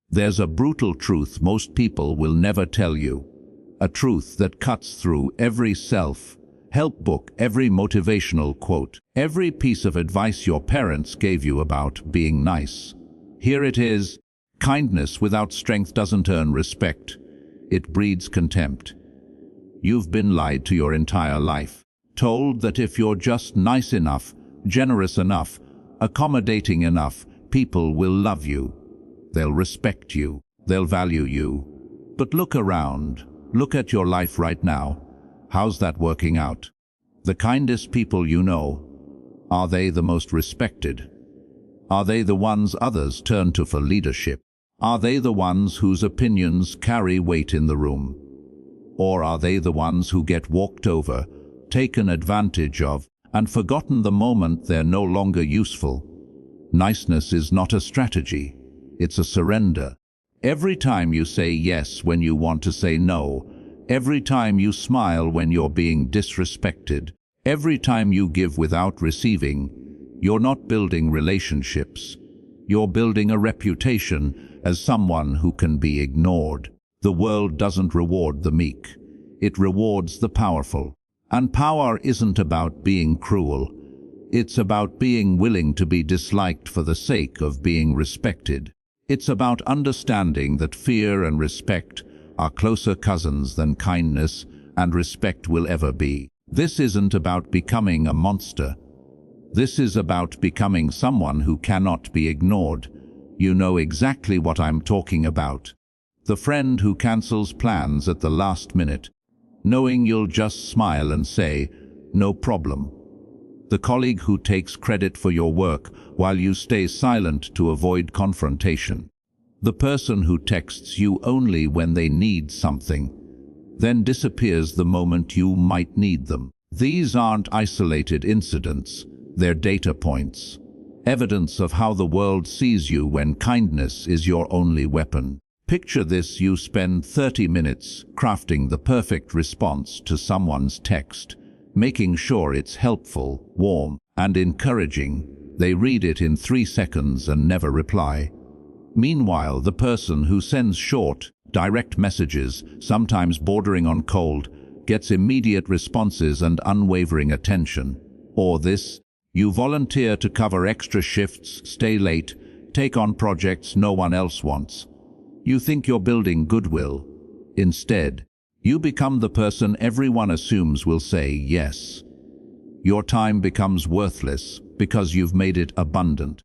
There's a brutal truth most people will never tell you. A truth that cuts through every self-help book, every motivational quote, every piece of advice your parents gave you about being nice. Here it is: kindness without strength doesn't earn respect. It breeds contempt. You've been lied to your entire life, told that if you're just nice enough, generous enough, accommodating enough, people will love you. They'll respect you. They'll value you. But look around. Look at your life right now. How's that working out? The kindest people you know, are they the most respected? Are they the ones others turn to for leadership? Are they the ones whose opinions carry weight in the room? Or are they the ones who get walked over, taken advantage of, and forgotten the moment they're no longer useful? Niceness is not a strategy. It's a surrender. Every time you say yes when you want to say no, every time you smile when you're being disrespected, every time you give without receiving, you're not building relationships. You're building a reputation as someone who can be ignored. The world doesn't reward the meek. It rewards the powerful. And power isn't about being cruel. It's about being willing to be disliked for the sake of being respected. It's about understanding that fear and respect are closer cousins than kindness and respect will ever be. This isn't about becoming a monster. This is about becoming someone who cannot be ignored. You know exactly what I'm talking about. The friend who cancels plans at the last minute, knowing you'll just smile and say, "No problem." The colleague who takes credit for your work while you stay silent to avoid confrontation. The person who texts you only when they need something, then disappears the moment you might need them. These aren't isolated incidents, they're data points. Evidence of how the world sees you when kindness is your only weapon. Picture this: you spend 30 minutes crafting the perfect response to someone's text, making sure it's helpful, warm, and encouraging. They read it in 3 seconds and never reply. Meanwhile, the person who sends short, direct messages, sometimes bordering on cold, gets immediate responses and unwavering attention. Or this: you volunteer to cover extra shifts, stay late, take on projects no one else wants. You think you're building goodwill. Instead, you become the person everyone assumes will say yes. Your time becomes worthless because you've made it abundant.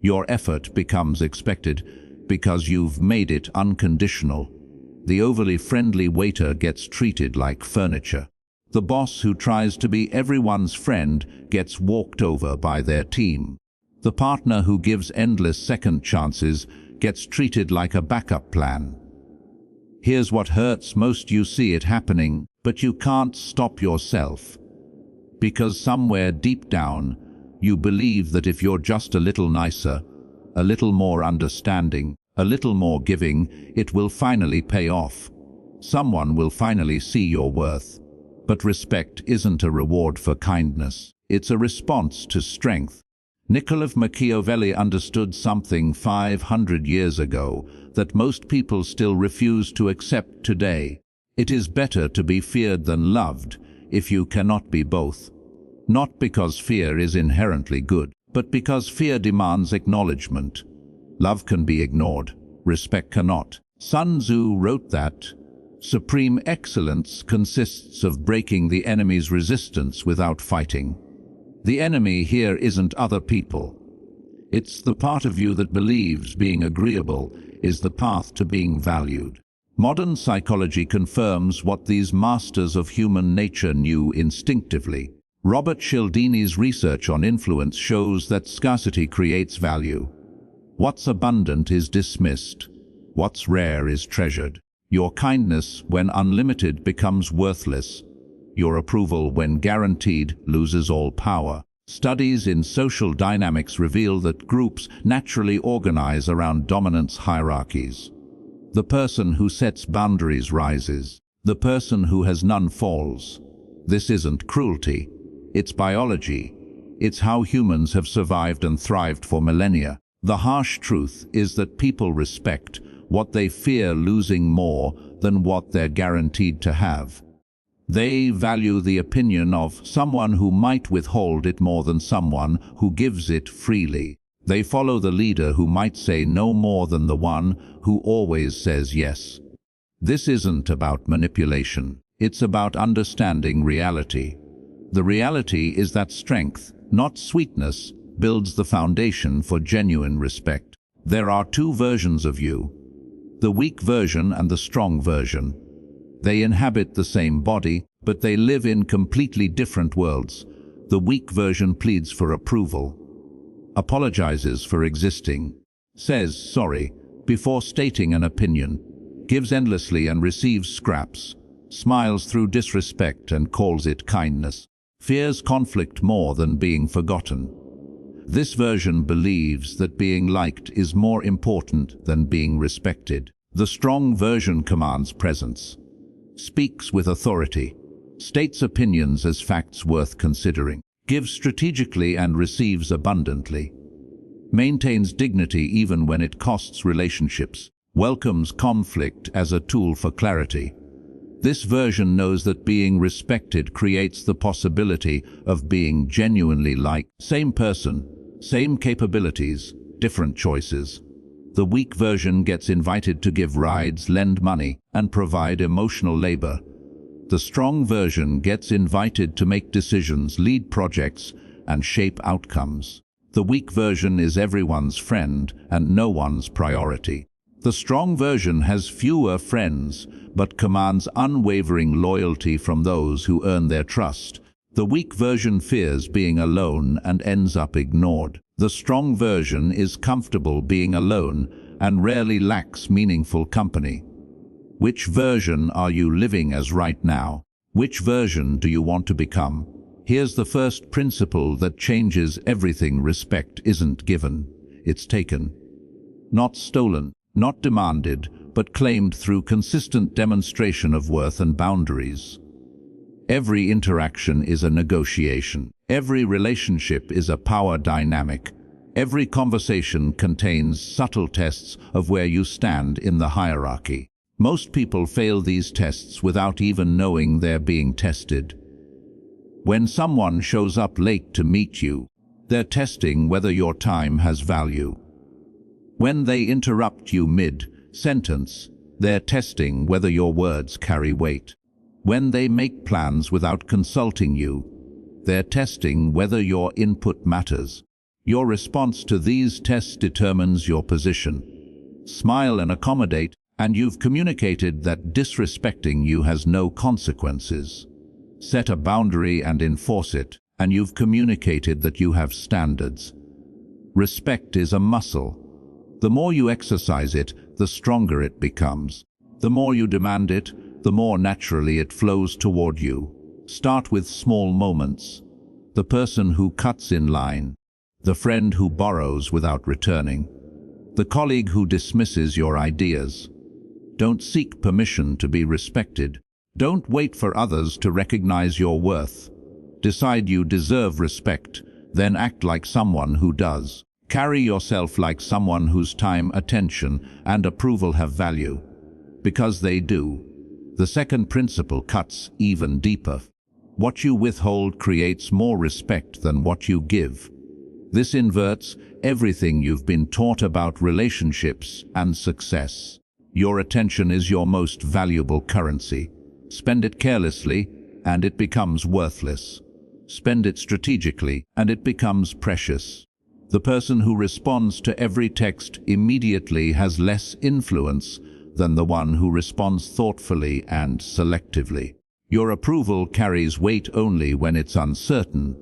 Your effort becomes expected because you've made it unconditional. The overly friendly waiter gets treated like furniture. The boss who tries to be everyone's friend gets walked over by their team. The partner who gives endless second chances gets treated like a backup plan. Here's what hurts most: you see it happening, but you can't stop yourself. Because somewhere deep down, you believe that if you're just a little nicer, a little more understanding, a little more giving, it will finally pay off. Someone will finally see your worth. But respect isn't a reward for kindness. It's a response to strength. Machiavelli understood something 500 years ago that most people still refuse to accept today. It is better to be feared than loved if you cannot be both. Not because fear is inherently good, but because fear demands acknowledgement. Love can be ignored, respect cannot. Sun Tzu wrote that supreme excellence consists of breaking the enemy's resistance without fighting. The enemy here isn't other people. It's the part of you that believes being agreeable is the path to being valued. Modern psychology confirms what these masters of human nature knew instinctively. Robert Cialdini's research on influence shows that scarcity creates value. What's abundant is dismissed. What's rare is treasured. Your kindness, when unlimited, becomes worthless. Your approval, when guaranteed, loses all power. Studies in social dynamics reveal that groups naturally organize around dominance hierarchies. The person who sets boundaries rises. The person who has none falls. This isn't cruelty. It's biology. It's how humans have survived and thrived for millennia. The harsh truth is that people respect what they fear losing more than what they're guaranteed to have. They value the opinion of someone who might withhold it more than someone who gives it freely. They follow the leader who might say no more than the one who always says yes. This isn't about manipulation. It's about understanding reality. The reality is that strength, not sweetness, builds the foundation for genuine respect. There are two versions of you, the weak version and the strong version. They inhabit the same body, but they live in completely different worlds. The weak version pleads for approval, apologizes for existing, says sorry before stating an opinion, gives endlessly and receives scraps, smiles through disrespect and calls it kindness, fears conflict more than being forgotten. This version believes that being liked is more important than being respected. The strong version commands presence, speaks with authority, states opinions as facts worth considering, gives strategically and receives abundantly, maintains dignity even when it costs relationships, welcomes conflict as a tool for clarity. This version knows that being respected creates the possibility of being genuinely liked. Same person, same capabilities, different choices. The weak version gets invited to give rides, lend money, and provide emotional labor. The strong version gets invited to make decisions, lead projects, and shape outcomes. The weak version is everyone's friend and no one's priority. The strong version has fewer friends, but commands unwavering loyalty from those who earn their trust. The weak version fears being alone and ends up ignored. The strong version is comfortable being alone and rarely lacks meaningful company. Which version are you living as right now? Which version do you want to become? Here's the first principle that changes everything. Respect isn't given, it's taken. Not stolen, not demanded, but claimed through consistent demonstration of worth and boundaries. Every interaction is a negotiation. Every relationship is a power dynamic. Every conversation contains subtle tests of where you stand in the hierarchy. Most people fail these tests without even knowing they're being tested. When someone shows up late to meet you, they're testing whether your time has value. When they interrupt you mid-sentence, they're testing whether your words carry weight. When they make plans without consulting you, they're testing whether your input matters. Your response to these tests determines your position. Smile and accommodate, and you've communicated that disrespecting you has no consequences. Set a boundary and enforce it, and you've communicated that you have standards. Respect is a muscle. The more you exercise it, the stronger it becomes. The more you demand it, the more naturally it flows toward you. Start with small moments. The person who cuts in line, the friend who borrows without returning, the colleague who dismisses your ideas. Don't seek permission to be respected. Don't wait for others to recognize your worth. Decide you deserve respect, then act like someone who does. Carry yourself like someone whose time, attention, and approval have value. Because they do. The second principle cuts even deeper. What you withhold creates more respect than what you give. This inverts everything you've been taught about relationships and success. Your attention is your most valuable currency. Spend it carelessly, and it becomes worthless. Spend it strategically, and it becomes precious. The person who responds to every text immediately has less influence than the one who responds thoughtfully and selectively. Your approval carries weight only when it's uncertain.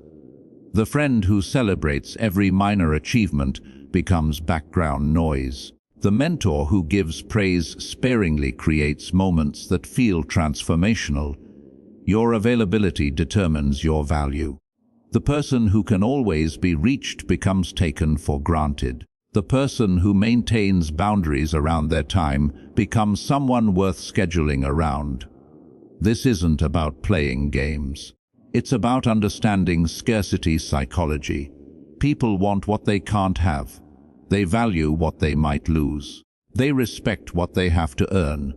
The friend who celebrates every minor achievement becomes background noise. The mentor who gives praise sparingly creates moments that feel transformational. Your availability determines your value. The person who can always be reached becomes taken for granted. The person who maintains boundaries around their time becomes someone worth scheduling around. This isn't about playing games. It's about understanding scarcity psychology. People want what they can't have. They value what they might lose. They respect what they have to earn.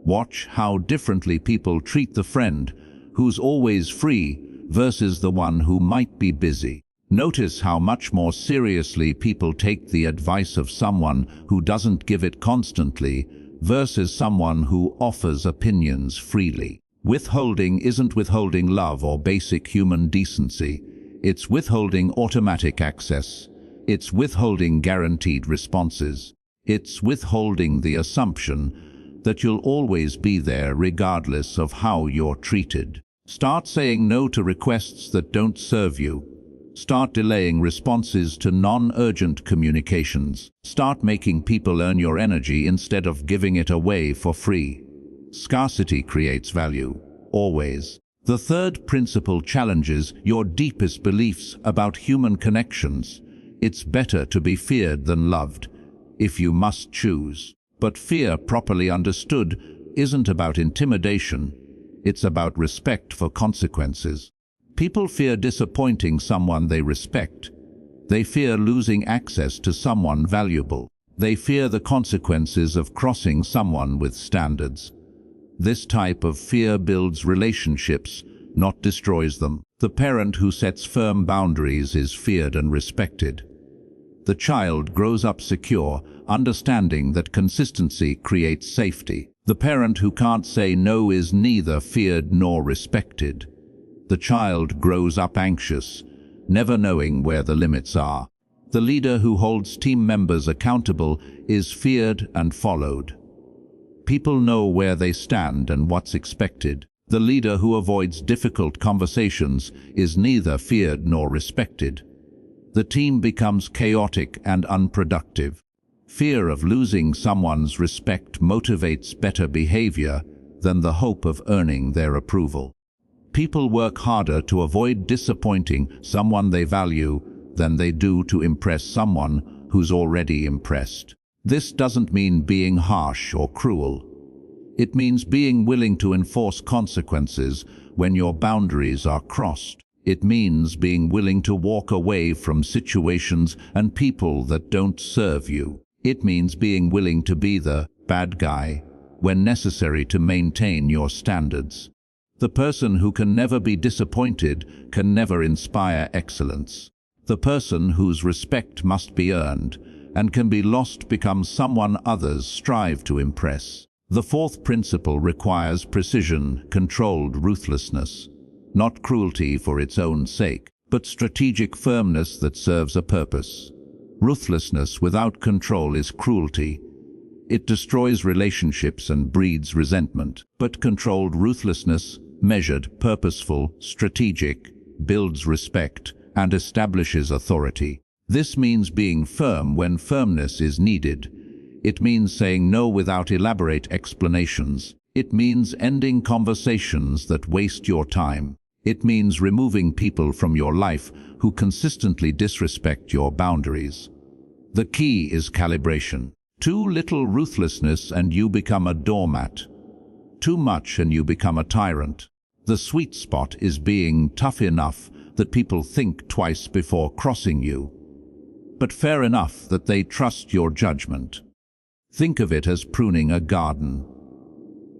Watch how differently people treat the friend who's always free versus the one who might be busy. Notice how much more seriously people take the advice of someone who doesn't give it constantly versus someone who offers opinions freely. Withholding isn't withholding love or basic human decency. It's withholding automatic access. It's withholding guaranteed responses. It's withholding the assumption that you'll always be there regardless of how you're treated. Start saying no to requests that don't serve you. Start delaying responses to non-urgent communications. Start making people earn your energy instead of giving it away for free. Scarcity creates value, always. The third principle challenges your deepest beliefs about human connections. It's better to be feared than loved, if you must choose. But fear, properly understood, isn't about intimidation. It's about respect for consequences. People fear disappointing someone they respect. They fear losing access to someone valuable. They fear the consequences of crossing someone with standards. This type of fear builds relationships, not destroys them. The parent who sets firm boundaries is feared and respected. The child grows up secure, understanding that consistency creates safety. The parent who can't say no is neither feared nor respected. The child grows up anxious, never knowing where the limits are. The leader who holds team members accountable is feared and followed. People know where they stand and what's expected. The leader who avoids difficult conversations is neither feared nor respected. The team becomes chaotic and unproductive. Fear of losing someone's respect motivates better behavior than the hope of earning their approval. People work harder to avoid disappointing someone they value than they do to impress someone who's already impressed. This doesn't mean being harsh or cruel. It means being willing to enforce consequences when your boundaries are crossed. It means being willing to walk away from situations and people that don't serve you. It means being willing to be the bad guy when necessary to maintain your standards. The person who can never be disappointed can never inspire excellence. The person whose respect must be earned and can be lost becomes someone others strive to impress. The fourth principle requires precision, controlled ruthlessness, not cruelty for its own sake, but strategic firmness that serves a purpose. Ruthlessness without control is cruelty. It destroys relationships and breeds resentment. But controlled ruthlessness, measured, purposeful, strategic, builds respect and establishes authority. This means being firm when firmness is needed. It means saying no without elaborate explanations. It means ending conversations that waste your time. It means removing people from your life who consistently disrespect your boundaries. The key is calibration. Too little ruthlessness and you become a doormat. Too much and you become a tyrant. The sweet spot is being tough enough that people think twice before crossing you, but fair enough that they trust your judgment. Think of it as pruning a garden.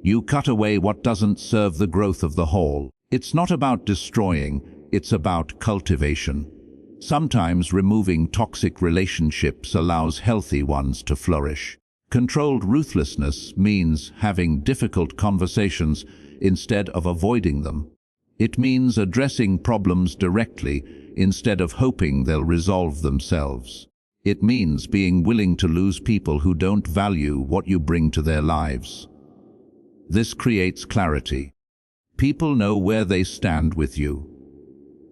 You cut away what doesn't serve the growth of the whole. It's not about destroying, it's about cultivation. Sometimes removing toxic relationships allows healthy ones to flourish. Controlled ruthlessness means having difficult conversations instead of avoiding them. It means addressing problems directly instead of hoping they'll resolve themselves. It means being willing to lose people who don't value what you bring to their lives. This creates clarity. People know where they stand with you.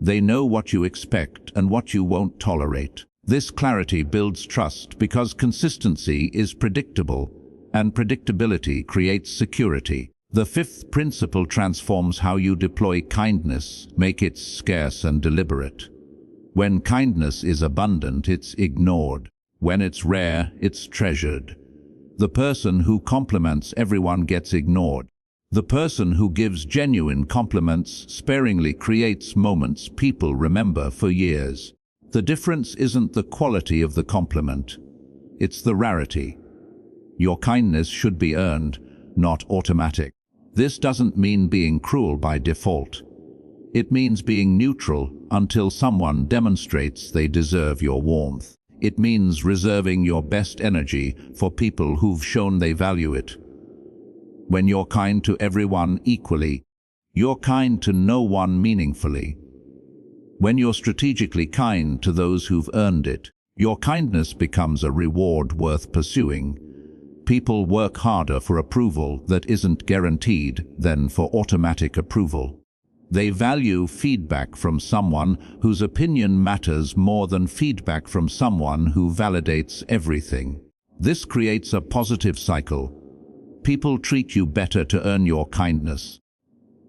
They know what you expect and what you won't tolerate. This clarity builds trust because consistency is predictable, and predictability creates security. The fifth principle transforms how you deploy kindness, make it scarce and deliberate. When kindness is abundant, it's ignored. When it's rare, it's treasured. The person who compliments everyone gets ignored. The person who gives genuine compliments sparingly creates moments people remember for years. The difference isn't the quality of the compliment, it's the rarity. Your kindness should be earned, not automatic. This doesn't mean being cruel by default. It means being neutral until someone demonstrates they deserve your warmth. It means reserving your best energy for people who've shown they value it. When you're kind to everyone equally, you're kind to no one meaningfully. When you're strategically kind to those who've earned it, your kindness becomes a reward worth pursuing. People work harder for approval that isn't guaranteed than for automatic approval. They value feedback from someone whose opinion matters more than feedback from someone who validates everything. This creates a positive cycle. People treat you better to earn your kindness.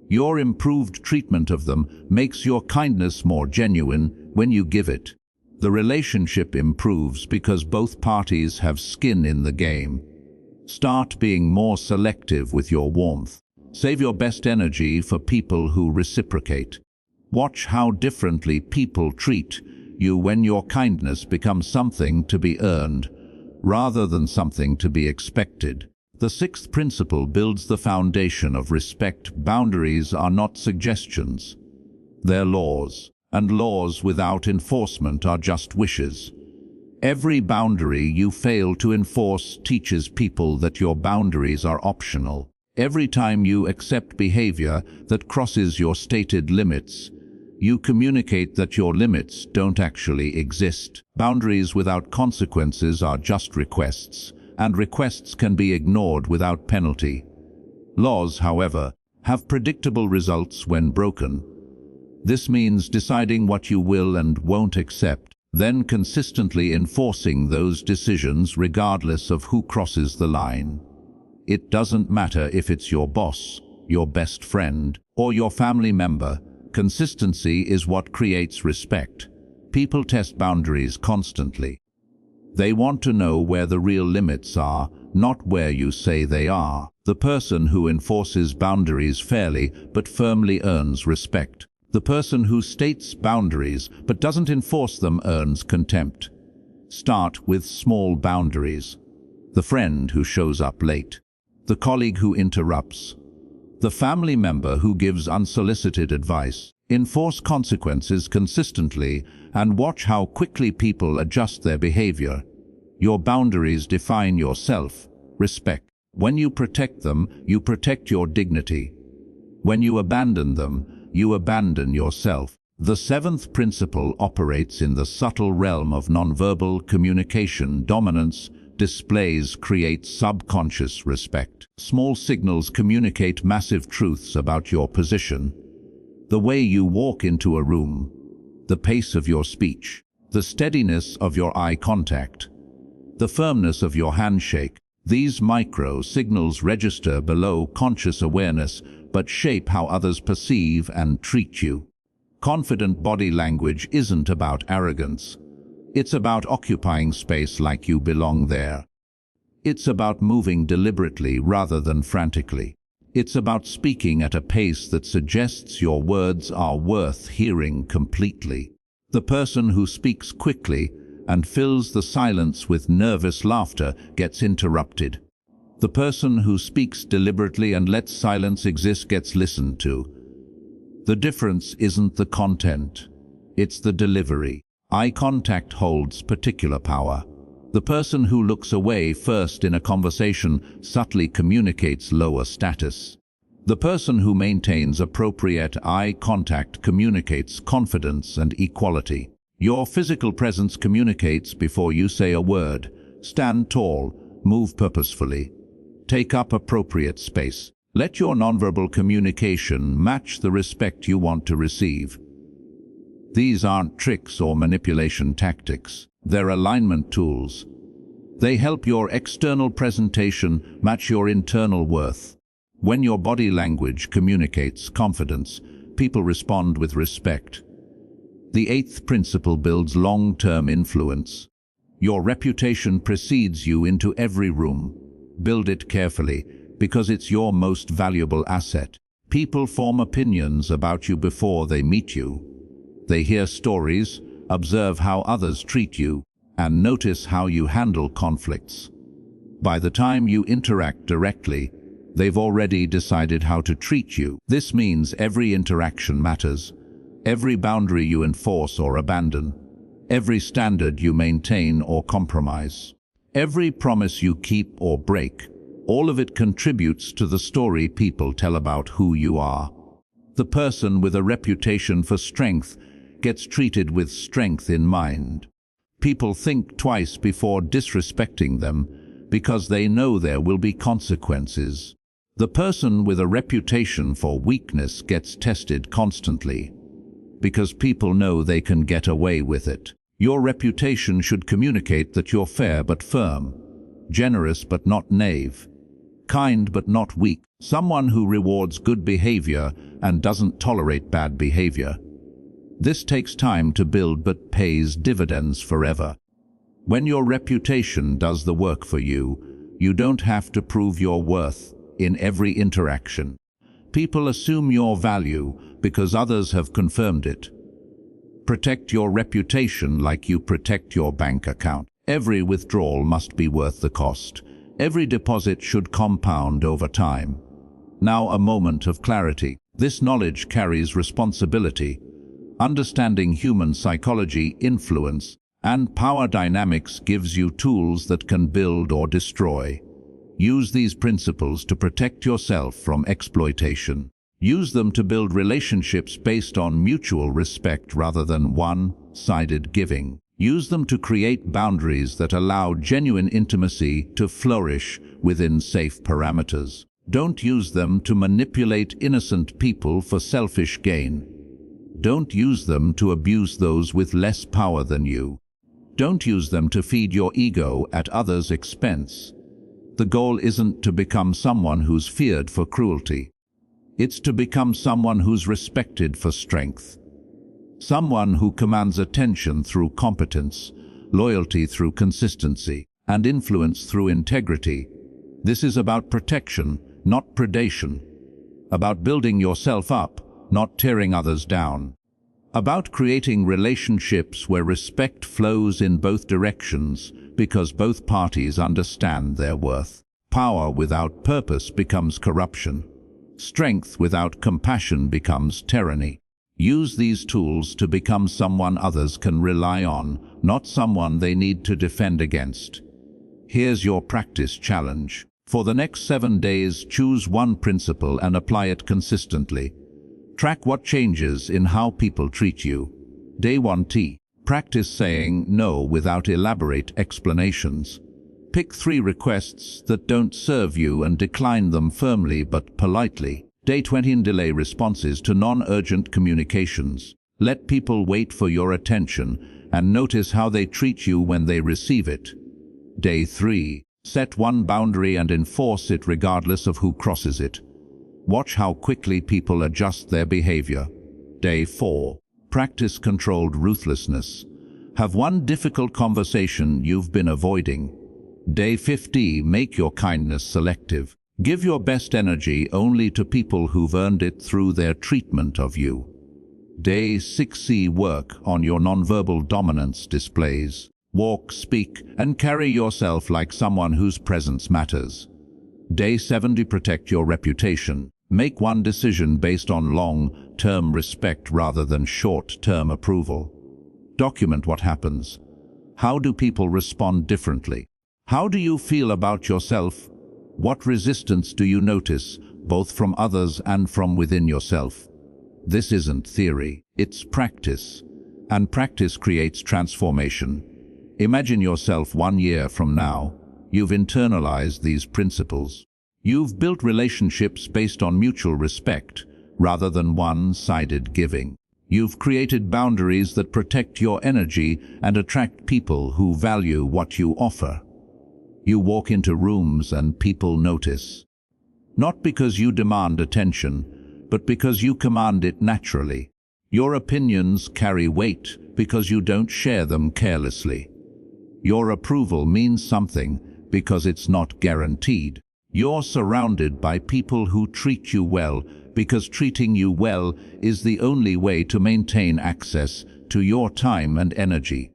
Your improved treatment of them makes your kindness more genuine when you give it. The relationship improves because both parties have skin in the game. Start being more selective with your warmth. Save your best energy for people who reciprocate. Watch how differently people treat you when your kindness becomes something to be earned, rather than something to be expected. The sixth principle builds the foundation of respect. Boundaries are not suggestions. They're laws, and laws without enforcement are just wishes. Every boundary you fail to enforce teaches people that your boundaries are optional. Every time you accept behavior that crosses your stated limits, you communicate that your limits don't actually exist. Boundaries without consequences are just requests, and requests can be ignored without penalty. Laws, however, have predictable results when broken. This means deciding what you will and won't accept, then consistently enforcing those decisions regardless of who crosses the line. It doesn't matter if it's your boss, your best friend, or your family member. Consistency is what creates respect. People test boundaries constantly. They want to know where the real limits are, not where you say they are. The person who enforces boundaries fairly but firmly earns respect. The person who states boundaries but doesn't enforce them earns contempt. Start with small boundaries. The friend who shows up late. The colleague who interrupts. The family member who gives unsolicited advice. Enforce consequences consistently and watch how quickly people adjust their behavior. Your boundaries define your self-respect. When you protect them, you protect your dignity. When you abandon them, you abandon yourself. The seventh principle operates in the subtle realm of nonverbal communication. Dominance displays create subconscious respect. Small signals communicate massive truths about your position. The way you walk into a room, the pace of your speech, the steadiness of your eye contact, the firmness of your handshake. These micro signals register below conscious awareness but shape how others perceive and treat you. Confident body language isn't about arrogance. It's about occupying space like you belong there. It's about moving deliberately rather than frantically. It's about speaking at a pace that suggests your words are worth hearing completely. The person who speaks quickly and fills the silence with nervous laughter gets interrupted. The person who speaks deliberately and lets silence exist gets listened to. The difference isn't the content, it's the delivery. Eye contact holds particular power. The person who looks away first in a conversation subtly communicates lower status. The person who maintains appropriate eye contact communicates confidence and equality. Your physical presence communicates before you say a word. Stand tall, move purposefully. Take up appropriate space. Let your nonverbal communication match the respect you want to receive. These aren't tricks or manipulation tactics. They're alignment tools. They help your external presentation match your internal worth. When your body language communicates confidence, people respond with respect. The eighth principle builds long-term influence. Your reputation precedes you into every room. Build it carefully, because it's your most valuable asset. People form opinions about you before they meet you. They hear stories, observe how others treat you, and notice how you handle conflicts. By the time you interact directly, they've already decided how to treat you. This means every interaction matters, every boundary you enforce or abandon, every standard you maintain or compromise, every promise you keep or break. All of it contributes to the story people tell about who you are. The person with a reputation for strength gets treated with strength in mind. People think twice before disrespecting them because they know there will be consequences. The person with a reputation for weakness gets tested constantly because people know they can get away with it. Your reputation should communicate that you're fair but firm, generous but not knave, kind but not weak, someone who rewards good behavior and doesn't tolerate bad behavior. This takes time to build but pays dividends forever. When your reputation does the work for you, you don't have to prove your worth in every interaction. People assume your value because others have confirmed it. Protect your reputation like you protect your bank account. Every withdrawal must be worth the cost. Every deposit should compound over time. Now a moment of clarity. This knowledge carries responsibility. Understanding human psychology, influence, and power dynamics gives you tools that can build or destroy. Use these principles to protect yourself from exploitation. Use them to build relationships based on mutual respect rather than one-sided giving. Use them to create boundaries that allow genuine intimacy to flourish within safe parameters. Don't use them to manipulate innocent people for selfish gain. Don't use them to abuse those with less power than you. Don't use them to feed your ego at others' expense. The goal isn't to become someone who's feared for cruelty. It's to become someone who's respected for strength. Someone who commands attention through competence, loyalty through consistency, and influence through integrity. This is about protection, not predation. About building yourself up, not tearing others down. About creating relationships where respect flows in both directions because both parties understand their worth. Power without purpose becomes corruption. Strength without compassion becomes tyranny. Use these tools to become someone others can rely on, not someone they need to defend against. Here's your practice challenge. For the next 7 days, choose one principle and apply it consistently. Track what changes in how people treat you. Day 1. Practice saying no without elaborate explanations. Pick 3 requests that don't serve you and decline them firmly but politely. Day 20. Delay responses to non-urgent communications. Let people wait for your attention and notice how they treat you when they receive it. Day 3. Set one boundary and enforce it regardless of who crosses it. Watch how quickly people adjust their behavior. Day 4. Practice controlled ruthlessness. Have one difficult conversation you've been avoiding. Day 50. Make your kindness selective. Give your best energy only to people who've earned it through their treatment of you. Day 6. Work on your nonverbal dominance displays. Walk, speak, and carry yourself like someone whose presence matters. Day 7. Protect your reputation. Make one decision based on long-term respect rather than short-term approval. Document what happens. How do people respond differently? How do you feel about yourself? What resistance do you notice, both from others and from within yourself? This isn't theory, it's practice. And practice creates transformation. Imagine yourself 1 year from now. You've internalized these principles. You've built relationships based on mutual respect, rather than one-sided giving. You've created boundaries that protect your energy and attract people who value what you offer. You walk into rooms and people notice. Not because you demand attention, but because you command it naturally. Your opinions carry weight because you don't share them carelessly. Your approval means something because it's not guaranteed. You're surrounded by people who treat you well because treating you well is the only way to maintain access to your time and energy.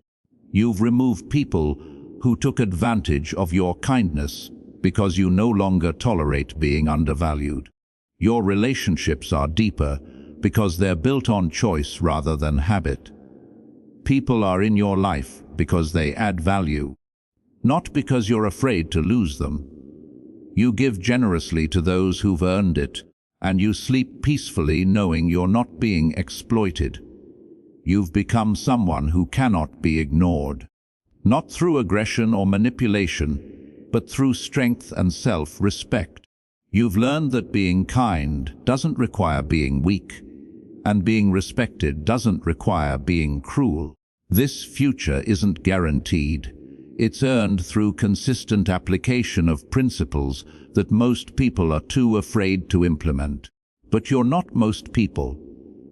You've removed people who took advantage of your kindness because you no longer tolerate being undervalued. Your relationships are deeper because they're built on choice rather than habit. People are in your life because they add value, not because you're afraid to lose them. You give generously to those who've earned it, and you sleep peacefully knowing you're not being exploited. You've become someone who cannot be ignored, not through aggression or manipulation, but through strength and self-respect. You've learned that being kind doesn't require being weak, and being respected doesn't require being cruel. This future isn't guaranteed. It's earned through consistent application of principles that most people are too afraid to implement. But you're not most people.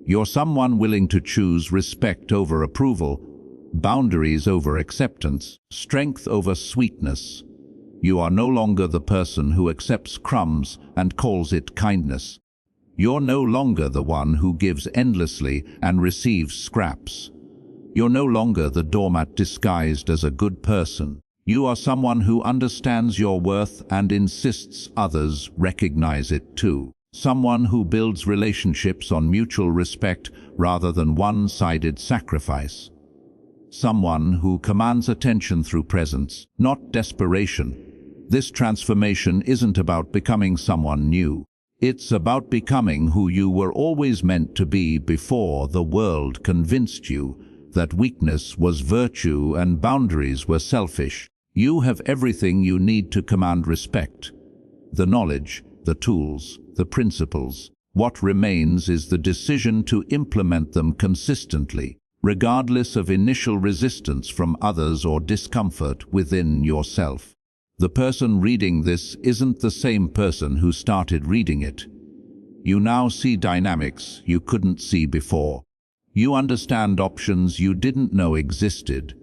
You're someone willing to choose respect over approval, boundaries over acceptance, strength over sweetness. You are no longer the person who accepts crumbs and calls it kindness. You're no longer the one who gives endlessly and receives scraps. You're no longer the doormat disguised as a good person. You are someone who understands your worth and insists others recognize it too. Someone who builds relationships on mutual respect rather than one-sided sacrifice. Someone who commands attention through presence, not desperation. This transformation isn't about becoming someone new. It's about becoming who you were always meant to be before the world convinced you that weakness was virtue and boundaries were selfish. You have everything you need to command respect. The knowledge, the tools, the principles. What remains is the decision to implement them consistently, regardless of initial resistance from others or discomfort within yourself. The person reading this isn't the same person who started reading it. You now see dynamics you couldn't see before. You understand options you didn't know existed.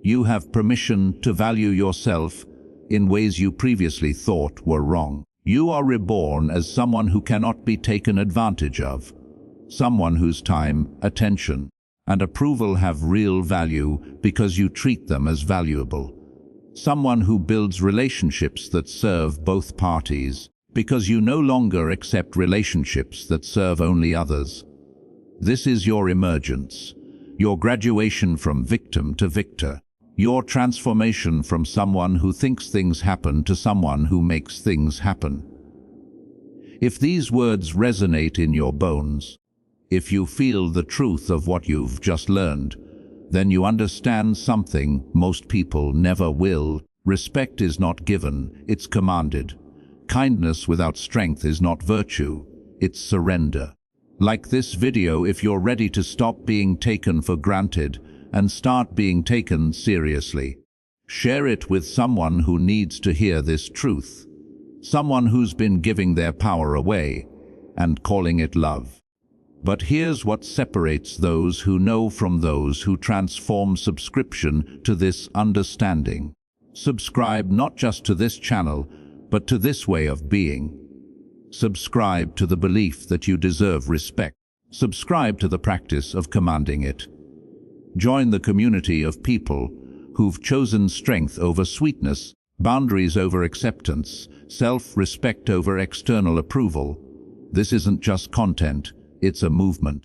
You have permission to value yourself in ways you previously thought were wrong. You are reborn as someone who cannot be taken advantage of. Someone whose time, attention, and approval have real value because you treat them as valuable. Someone who builds relationships that serve both parties, because you no longer accept relationships that serve only others. This is your emergence, your graduation from victim to victor, your transformation from someone who thinks things happen to someone who makes things happen. If these words resonate in your bones, if you feel the truth of what you've just learned, then you understand something most people never will. Respect is not given, it's commanded. Kindness without strength is not virtue, it's surrender. Like this video if you're ready to stop being taken for granted and start being taken seriously. Share it with someone who needs to hear this truth. Someone who's been giving their power away and calling it love. But here's what separates those who know from those who transform subscription to this understanding. Subscribe not just to this channel, but to this way of being. Subscribe to the belief that you deserve respect. Subscribe to the practice of commanding it. Join the community of people who've chosen strength over sweetness, boundaries over acceptance, self-respect over external approval. This isn't just content. It's a movement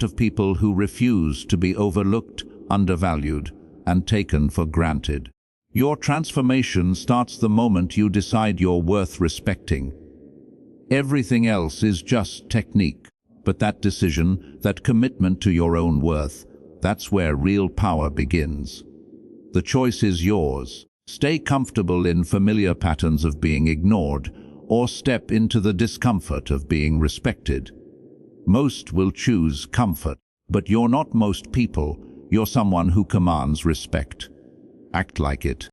of people who refuse to be overlooked, undervalued, and taken for granted. Your transformation starts the moment you decide you're worth respecting. Everything else is just technique, but that decision, that commitment to your own worth, that's where real power begins. The choice is yours. Stay comfortable in familiar patterns of being ignored, or step into the discomfort of being respected. Most will choose comfort, but you're not most people. You're someone who commands respect. Act like it.